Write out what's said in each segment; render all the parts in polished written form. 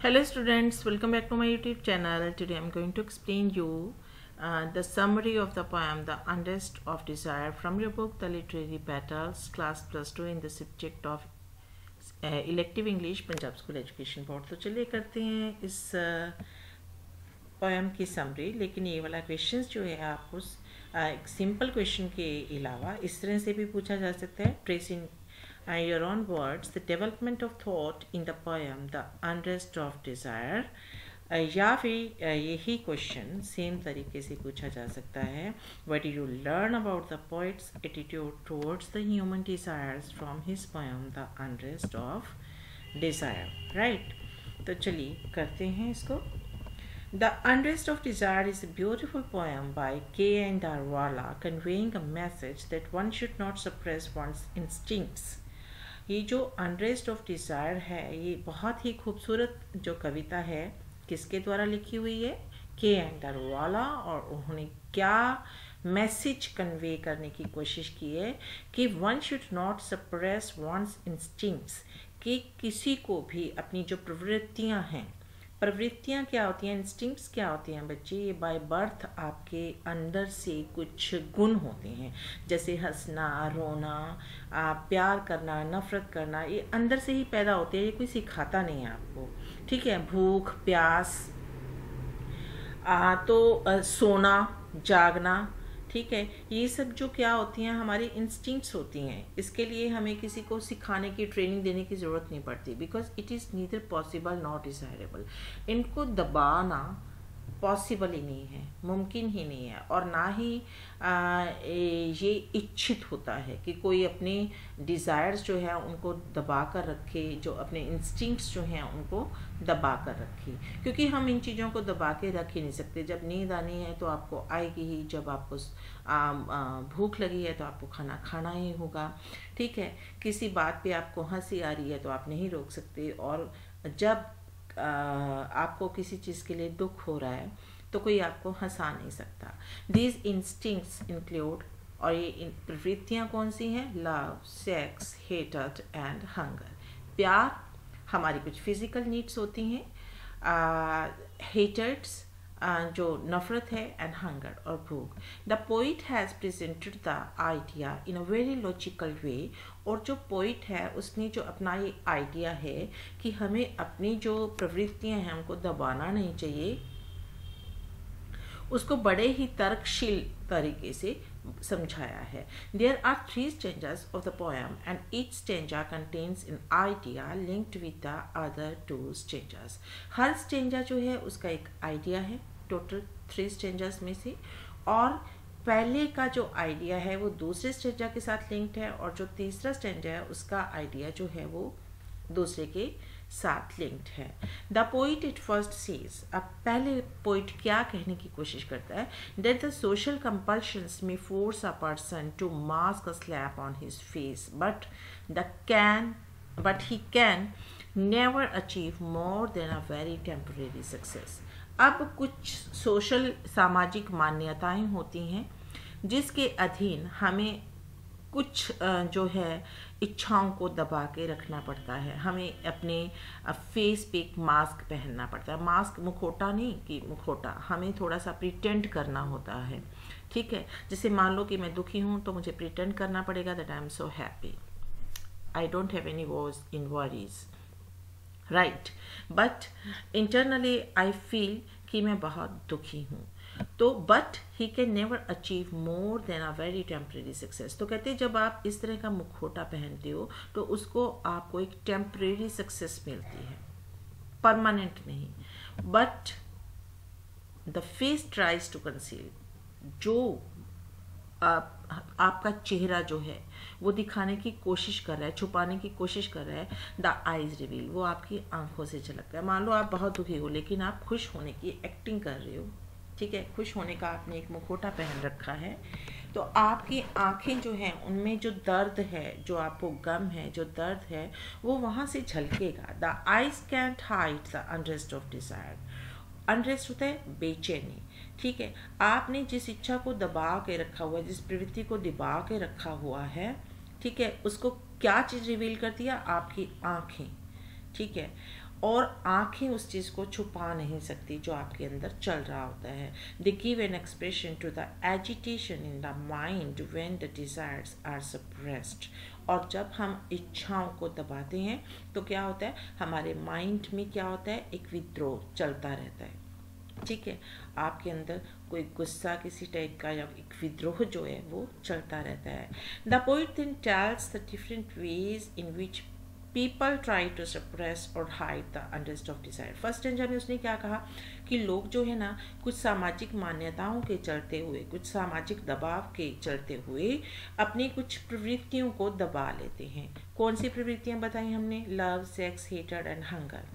Hello students, welcome back to my YouTube channel. Today I am going to explain you the summary of the poem The Unrest of Desire from your book The Literary Battles, Class +2 in the subject of Elective English, Punjab School Education Board. तो चलिए करते हैं इस poem की summary. लेकिन ये वाला question जो है आपको एक सिंपल क्वेश्चन के अलावा इस तरह से भी पूछा जा सकता है। Trace in your own words the development of thought in the poem The Unrest of Desire, या फिर यही क्वेश्चन सेम तरीके से पूछा जा सकता है। What did you learn about the poet's attitude towards the human desires from his poem The Unrest of Desire, right? तो चलिए करते हैं इसको। The Unrest of Desire is a beautiful poem by K. N. Darwala conveying a message that one should not suppress one's instincts. ये जो unrest of desire है ये बहुत ही खूबसूरत जो कविता है किसके द्वारा लिखी हुई है? के एन दारवाला। और उन्होंने क्या मैसेज कन्वे करने की कोशिश की है कि one should not suppress one's instincts, कि किसी को भी अपनी जो प्रवृत्तियां हैं, प्रवृत्तियाँ क्या होती हैं, इंस्टिंक्ट्स क्या होती हैं बच्चे? ये बाय बर्थ आपके अंदर से कुछ गुण होते हैं, जैसे हंसना, रोना, प्यार करना, नफरत करना, ये अंदर से ही पैदा होते हैं, ये कोई सिखाता नहीं है आपको, ठीक है। भूख, प्यास, तो सोना, जागना, ठीक है, ये सब जो क्या होती हैं हमारी इंस्टिंक्ट्स होती हैं। इसके लिए हमें किसी को सिखाने की, ट्रेनिंग देने की ज़रूरत नहीं पड़ती, because it is neither possible not desirable. इनको दबाना पॉसिबल ही नहीं है, मुमकिन ही नहीं है, और ना ही ये इच्छित होता है कि कोई अपने डिज़ायर्स जो है उनको दबा कर रखे, जो अपने इंस्टिंक्ट्स जो हैं उनको दबा कर रखे, क्योंकि हम इन चीज़ों को दबा के रख ही नहीं सकते। जब नींद आनी है तो आपको आएगी ही, जब आपको भूख लगी है तो आपको खाना खाना ही होगा, ठीक है। किसी बात पे आपको हंसी आ रही है तो आप नहीं रोक सकते, और जब आपको किसी चीज़ के लिए दुख हो रहा है तो कोई आपको हंसा नहीं सकता। दीज इंस्टिंक्ट्स इंक्लूड, और ये प्रवृत्तियाँ कौन सी हैं? Love, sex, hated and hunger. प्यार हमारी कुछ फिजिकल नीड्स होती हैं, हेटेड्स जो नफरत है, एंड हंगर और भूख। The poet has presented the idea in a very logical वे, और जो पोइट है उसने जो अपना ये आइडिया है कि हमें अपनी जो प्रवृत्तियां हैं उनको दबाना नहीं चाहिए, उसको बड़े ही तर्कशील तरीके से समझाया है। There are 3 stanzas of the poem and each stanza contains an idea linked with the other 2 stanzas. Her stanza जो है उसका एक आइडिया है, टोटल 3 स्टेंजास में से, और पहले का जो आइडिया है वो दूसरे स्टेंजा के साथ लिंक्ड है, और जो तीसरा स्टेंजा है उसका आइडिया जो है वो दूसरे के साथ लिंक्ड है। The poet it first says, अब पहले पोइट क्या कहने की कोशिश करता है? That the social compulsions may force a person to mask a slap on his face, but he can never achieve more than a very temporary success. अब कुछ सोशल, सामाजिक मान्यताएं होती हैं जिसके अधीन हमें कुछ जो है इच्छाओं को दबा के रखना पड़ता है। हमें अपने फेस पे एक मास्क पहनना पड़ता है। मास्क मुखौटा नहीं कि मुखौटा, हमें थोड़ा सा प्रिटेंड करना होता है, ठीक है। जैसे मान लो कि मैं दुखी हूँ तो मुझे प्रिटेंड करना पड़ेगा that I am so happy, I don't have any was in worries, right, but internally I feel कि मैं बहुत दुखी हूँ। तो but he can never achieve more than a very temporary success. तो कहते हैं जब आप इस तरह का मुखौटा पहनते हो तो उसको आपको एक टेम्परेरी सक्सेस मिलती है, परमानेंट नहीं। But the face tries to conceal, जो आपका चेहरा जो है वो दिखाने की कोशिश कर रहा है, छुपाने की कोशिश कर रहा है, द आइज रिवील, वो आपकी आंखों से झलकता है। मान लो आप बहुत दुखी हो लेकिन आप खुश होने की एक्टिंग कर रहे हो, ठीक है, खुश होने का आपने एक मुखौटा पहन रखा है, तो आपकी आंखें जो हैं उनमें जो दर्द है, जो आपको गम है, जो दर्द है, वो वहाँ से झलकेगा। The eyes can't hide the unrest of desire. Unrest होता है बेचैनी, ठीक है। आपने जिस इच्छा को दबा के रखा हुआ है, जिस प्रवृत्ति को दबा के रखा हुआ है, ठीक है, उसको क्या चीज़ रिवील करती है? आपकी आंखें, ठीक है। और आंखें उस चीज़ को छुपा नहीं सकती जो आपके अंदर चल रहा होता है. They give an expression to the agitation in the mind when the desires are suppressed. और जब हम इच्छाओं को दबाते हैं तो क्या होता है, हमारे माइंड में क्या होता है, एक विद्रोह चलता रहता है. ठीक है, आपके अंदर कोई गुस्सा किसी टाइप का या एक विद्रोह जो है वो चलता रहता है. The poet then tells the different ways in which people try to suppress और hide the unrest of desire. First stanza में उसने क्या कहा कि लोग जो है ना कुछ सामाजिक मान्यताओं के चलते हुए, कुछ सामाजिक दबाव के चलते हुए अपनी कुछ प्रवृत्तियों को दबा लेते हैं. कौन सी प्रवृत्तियां बताई हमने? Love, sex, hated and hunger.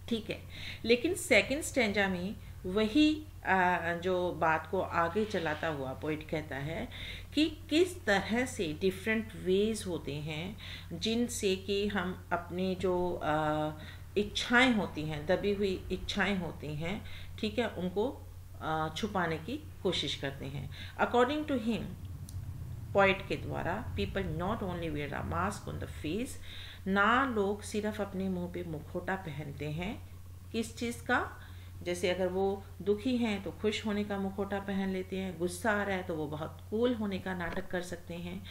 ठीक है, लेकिन सेकंड स्टेंजा में वही जो बात को आगे चलाता हुआ पोइट कहता है कि किस तरह से डिफरेंट वेज होते हैं जिनसे कि हम अपनी जो इच्छाएं होती हैं, दबी हुई इच्छाएं होती हैं, ठीक है, उनको छुपाने की कोशिश करते हैं. अकॉर्डिंग टू हिम, पोइट के द्वारा, people not only wear a mask on the face, ना लोग सिर्फ अपने मुंह पे मुखौटा पहनते हैं. किस चीज़ का? जैसे अगर वो दुखी हैं तो खुश होने का मुखौटा पहन लेते हैं, गुस्सा आ रहा है तो वो बहुत कूल होने का नाटक कर सकते हैं.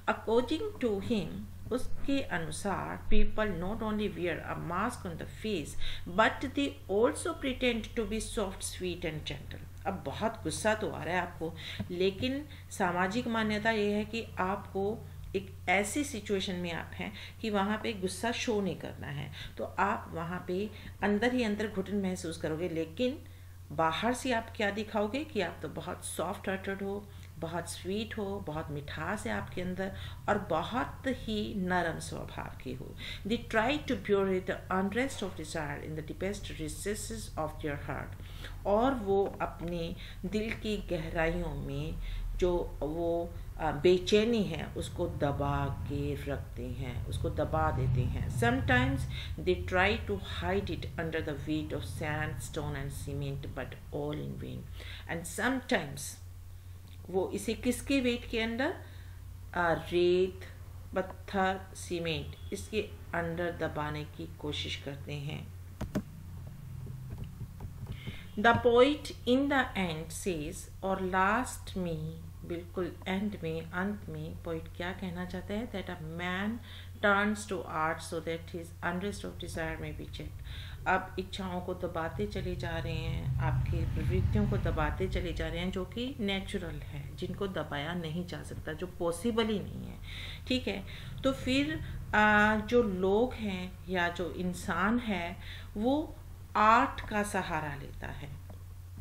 अकॉर्डिंग टू हिम, उसके अनुसार, people not only wear a mask on the face but they also pretend to be soft, sweet and gentle. अब बहुत गुस्सा तो आ रहा है आपको, लेकिन सामाजिक मान्यता ये है कि आपको एक ऐसी सिचुएशन में आप हैं कि वहाँ पे गुस्सा शो नहीं करना है, तो आप वहाँ पे अंदर ही अंदर घुटन महसूस करोगे, लेकिन बाहर से आप क्या दिखाओगे कि आप तो बहुत सॉफ्ट हार्टेड हो, बहुत स्वीट हो, बहुत मिठास है आपके अंदर और बहुत ही नरम स्वभाव की हो. They try to bury the unrest of desire in the deepest recesses of their heart. और वो अपने दिल की गहराइयों में जो वो बेचैनी है उसको दबा के रखते हैं, उसको दबा देते हैं. Sometimes they try to hide it under the weight of sand, stone and cement, but all in vain. And sometimes वो इसे किसके वेट के अंदर? रेत, पत्थर, सीमेंट, इसके अंदर दबाने की कोशिश करते हैं. The poet in the end says, और लास्ट में, बिल्कुल एंड में, अंत में पोइट क्या कहना चाहते हैं? That a man turns to art so that his unrest of desire में बी चेक्ड. अब इच्छाओं को दबाते चले जा रहे हैं, आपकी प्रवृत्तियों को दबाते चले जा रहे हैं जो कि नेचुरल है, जिनको दबाया नहीं जा सकता, जो पॉसिबल ही नहीं है. ठीक है, तो फिर जो लोग हैं या जो इंसान है वो आर्ट का सहारा लेता है.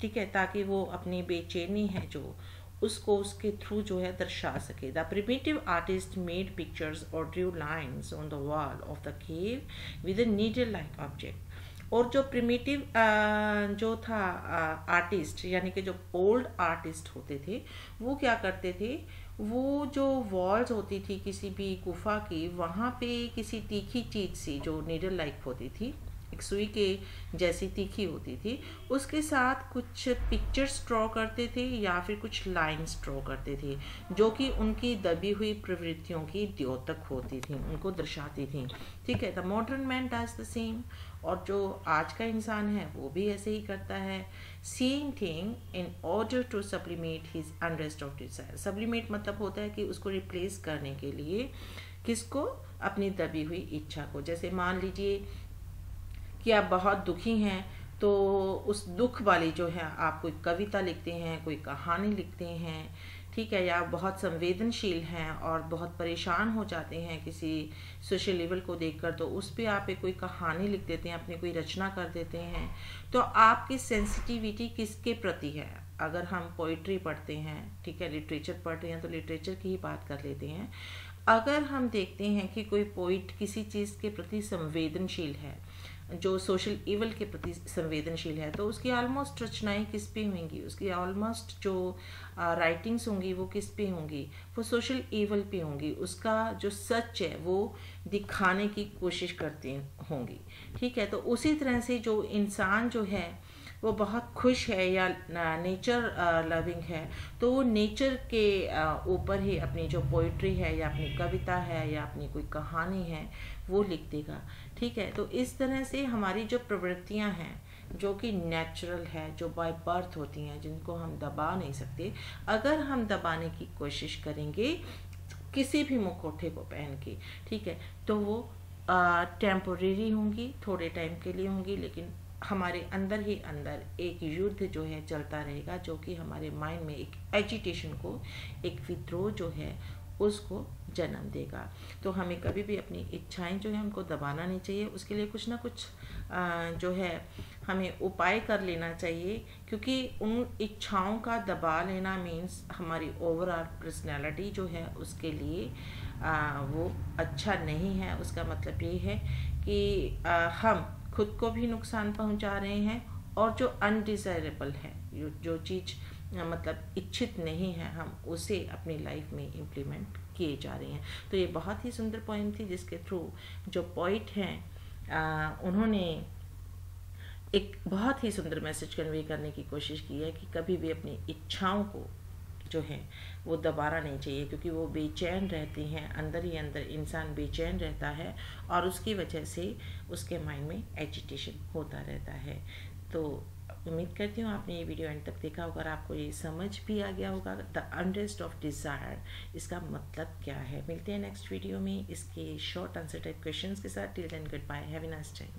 ठीक है, ताकि वो अपनी बेचैनी है जो उसको उसके थ्रू जो है दर्शा सके. The primitive artist made pictures और drew lines on the wall of the cave with a needle like object. और जो प्रिमिटिव जो था आर्टिस्ट, यानी कि जो ओल्ड आर्टिस्ट होते थे, वो क्या करते थे, वो जो वॉल्स होती थी किसी भी गुफा की, वहाँ पे किसी तीखी चीज़ सी जो नीडल लाइक होती थी, एक सुई के जैसी तीखी होती थी, उसके साथ कुछ पिक्चर्स ड्रॉ करते थे या फिर कुछ लाइन्स ड्रॉ करते थे जो कि उनकी दबी हुई प्रवृत्तियों की द्योतक होती थी, उनको दर्शाती थी. ठीक है, the modern man does the same. और जो आज का इंसान है वो भी ऐसे ही करता है. Same thing in order to supplement his unrest of desire. Supplement मतलब होता है कि उसको रिप्लेस करने के लिए, किसको? अपनी दबी हुई इच्छा को. जैसे मान लीजिए कि आप बहुत दुखी हैं, तो उस दुख वाली जो है आप कोई कविता लिखते हैं, कोई कहानी लिखते हैं, ठीक है, या बहुत संवेदनशील हैं और बहुत परेशान हो जाते हैं किसी सोशल लेवल को देखकर, तो उस पर आप एक कोई कहानी लिख देते हैं, अपनी कोई रचना कर देते हैं. तो आपकी सेंसिटिविटी किसके प्रति है? अगर हम पोइट्री पढ़ते हैं, ठीक है, लिटरेचर पढ़ रहे हैं, तो लिटरेचर की ही बात कर लेते हैं. अगर हम देखते हैं कि कोई पोइट किसी चीज़ के प्रति संवेदनशील है, जो सोशल इवल के प्रति संवेदनशील है, तो उसकी ऑलमोस्ट रचनाएं किस पे होंगी, उसकी ऑलमोस्ट जो राइटिंग्स होंगी वो किस पे होंगी? वो सोशल इवल पे होंगी. उसका जो सच है वो दिखाने की कोशिश करती होंगी. ठीक है, तो उसी तरह से जो इंसान जो है वो बहुत खुश है या नेचर लविंग है, तो वो नेचर के ऊपर ही अपनी जो पोइट्री है या अपनी कविता है या अपनी कोई कहानी है वो लिख देगा। ठीक है, तो इस तरह से हमारी जो प्रवृत्तियां हैं जो कि नेचुरल है, जो बाय बर्थ होती हैं, जिनको हम दबा नहीं सकते, अगर हम दबाने की कोशिश करेंगे किसी भी मुखौटे को पहन के, ठीक है, तो वो टेम्पोरेरी होंगी, थोड़े टाइम के लिए होंगी, लेकिन हमारे अंदर ही अंदर एक युद्ध जो है चलता रहेगा, जो कि हमारे माइंड में एक एजिटेशन को, एक विद्रोह जो है उसको जन्म देगा। तो हमें कभी भी अपनी इच्छाएं जो है उनको दबाना नहीं चाहिए, उसके लिए कुछ ना कुछ जो है हमें उपाय कर लेना चाहिए, क्योंकि उन इच्छाओं का दबा लेना मीन्स हमारी ओवरऑल पर्सनैलिटी जो है उसके लिए वो अच्छा नहीं है। उसका मतलब ये है कि हम खुद को भी नुकसान पहुंचा रहे हैं, और जो अनडिजायरेबल है, जो चीज़ मतलब इच्छित नहीं है, हम उसे अपनी लाइफ में इम्प्लीमेंट किए जा रहे हैं। तो ये बहुत ही सुंदर पोएम थी, जिसके थ्रू जो पोइट हैं उन्होंने एक बहुत ही सुंदर मैसेज कन्वे करने की कोशिश की है कि कभी भी अपनी इच्छाओं को जो है वो दबाना नहीं चाहिए, क्योंकि वो बेचैन रहती हैं, अंदर ही अंदर इंसान बेचैन रहता है और उसकी वजह से उसके माइंड में एजिटेशन होता रहता है। तो उम्मीद करती हूँ आपने ये वीडियो एंड तक देखा होगा, आपको ये समझ भी आ गया होगा द अनरेस्ट ऑफ डिज़ायर इसका मतलब क्या है। मिलते हैं नेक्स्ट वीडियो में इसके शॉर्ट आंसर टाइप क्वेश्चंस के साथ। Till then goodbye, have a nice time.